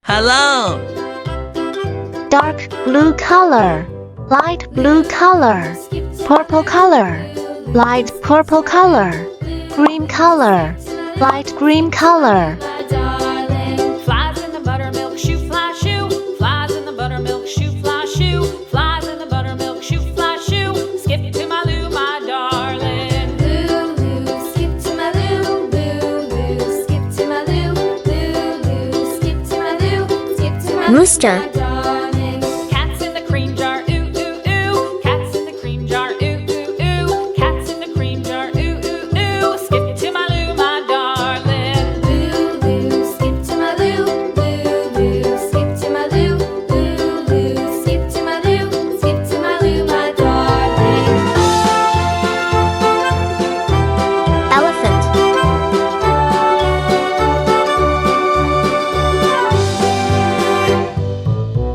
Hello. Dark blue color, light blue color, purple color, light purple color, green color, light green color. Flies in the buttermilk shoe, fly shoe. Flies in the buttermilk shoe, fly shoe. Flies in the buttermilk shoe, fly shoe. Skip to my Lou, my darling. Lou, Lou, skip to my Lou. Lou, Lou, skip to my Lou. Lou, Lou, skip to my Lou. Skip to my Rooster. Lou, my darling. Cats in the cream jar, ooh, ooh, ooh. Cats in the cream jar, ooh, ooh, ooh. Cats in the cream jar, ooh, ooh, ooh. Skip to my Lou, my darling. Lou, Lou, skip to my Lou. Lou, Lou, skip to my Lou. Lou, Lou, skip to my Lou. Skip to my Lou, my darling. Elephant.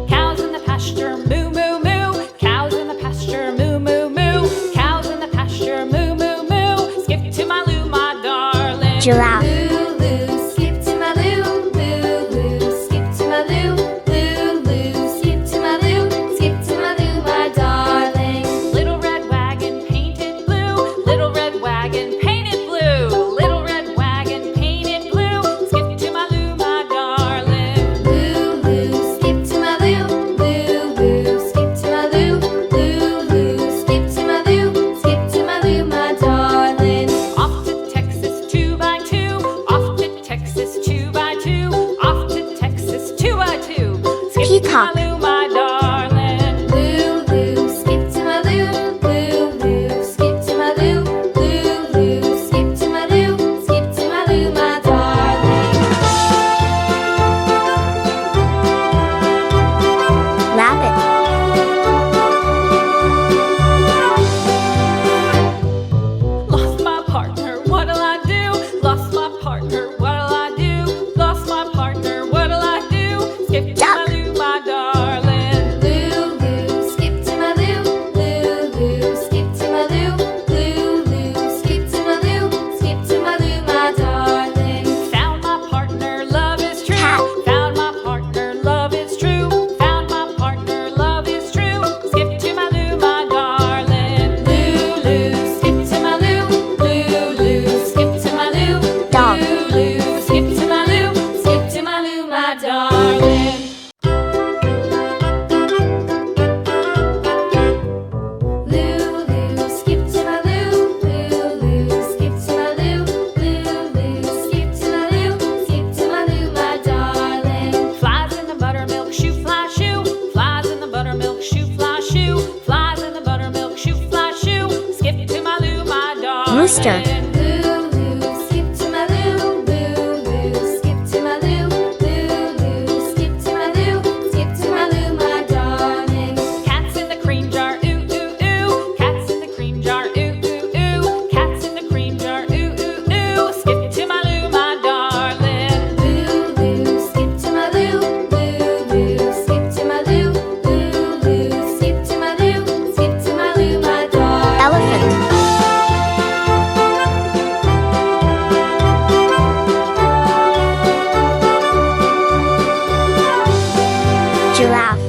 Cows in the pasture, moo, moo, moo. Cows in the pasture, moo, moo, moo. Cows in the pasture, moo, moo, moo. Skip to my Lou, my darling. Giraffe. Lou, Lou, skip to my Lou. Lou, Lou, skip to my Lou. Lou, Lou, skip to my Lou. Skip to my Lou, my darling. Little red wagon painted blue. Little red wagon painted blue. Little red wagon painted blue. Skip to my Lou, my darling. Lou, Lou, skip to my Lou. Lou, Lou, skip to my Lou. Lou, Lou, skip to my Lou. Skip to my Lou, my darling. Off to Texas 2x2. Off to Texas 2x2. Off to Texas 2x2. Skip Peacock. to my Lou, my darling. Lou, Lou, skip to my Lou. Lou, Lou, skip to my Lou. Lou, Lou, skip to my Lou. Skip to my Lou, my darling. Rabbit. Lost my partner, what'll I do? Lost my partner, what'll I do? Lost my partner, what'll I do? Skip to my Duck. Lou, my darling. Lou, Lou, skip to my Lou. Lou, Lou, skip to my Lou. Lou, Lou, skip to my Lou. Skip to my Lou, my darling. Found my partner, love is true. Cat. Found my partner, love is true. Found my partner, love is true. Skip to my Lou, my darling. Lou, Lou, skip to my Lou. Lou, Lou, skip to my Lou. Dog. Lou, Lou, skip to my Lou. Skip to my Lou, my darling. Lou, Lou, skip to my Lou. Lou, Lou, skip to my Lou. Lou, Lou, skip to my Lou. Skip to my Lou, my darling. Flies in the buttermilk shoe, fly shoe. Flies in the buttermilk shoe, fly shoe. Flies in the buttermilk shoe, fly shoe. Skip to my Lou, my darling. Rooster. Lou, Lou, skip to my Lou. Lou, Lou, skip to my Lou. Lou, Lou, skip to my Lou. Skip to my Lou, my darling. Cats in the cream jar, ooh, ooh, ooh. Cats in the cream jar, ooh, ooh, ooh. Cats in the cream jar, ooh, ooh, ooh. Skip to my Lou, my darling. Lou, Lou, skip to my Lou. Lou, Lou, skip to my Lou. Lou, Lou, skip to my Lou. Skip to my Lou, my darling. Elephant. Flies in the buttermilk shoe, fly shoe. Flies in the buttermilk shoe, fly shoe. Flies in the buttermilk shoe, fly shoe. Skip to my Lou, my darling. Lou, Lou, skip to my Lou. Lou, Lou, skip to my Lou. Skip to my Lou, my darling. Giraffe.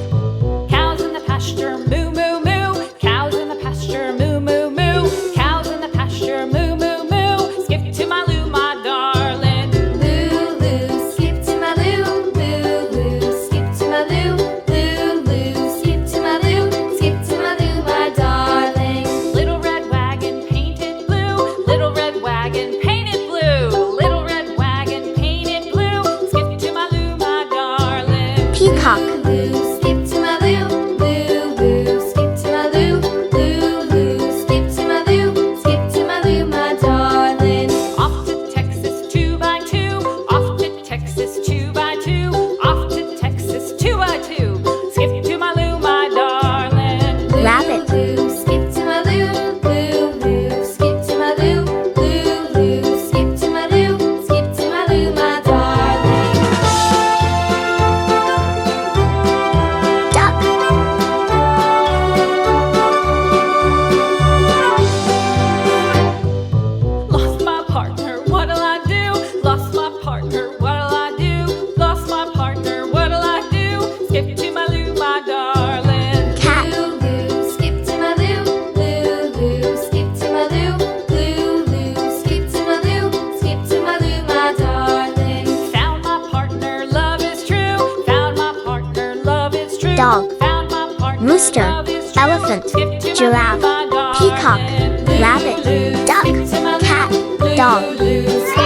Cows in the pasture, moo, moo, moo. Cows in the pasture, moo, moo, moo. Cows in the pasture, moo, moo, moo. Skip to my Lou, my darling. Lou, Lou, skip to my Lou. Lou, Lou, skip to my Lou. Lou, Lou, skip to my Lou. Skip to my Lou, my darling. Little red wagon painted blue. Little red wagon painted blue. Little red wagon painted blue. Skip to my Lou, my darling. Peacock. Lou, skip to my Lou. Lou, Lou, skip to my Lou. Lou, Lou, skip to my Lou. Skip to my Lou, my darling. Off to Texas 2x2. Off to Texas 2x2. Off to Texas 2x2. Skip to my Lou, my darling. Rabbit. Lou, skip to my Lou. Lou, Lou, skip to my Lou. Lou, Lou, skip to my Lou. Skip to my Lou, my darling. dog, Found my partner, rooster, love is true. elephant, Skip to my giraffe, Lou, my peacock, darling. Lou, rabbit, Lou, duck, skip to my Lou, cat, Lou, dog. Lou, skip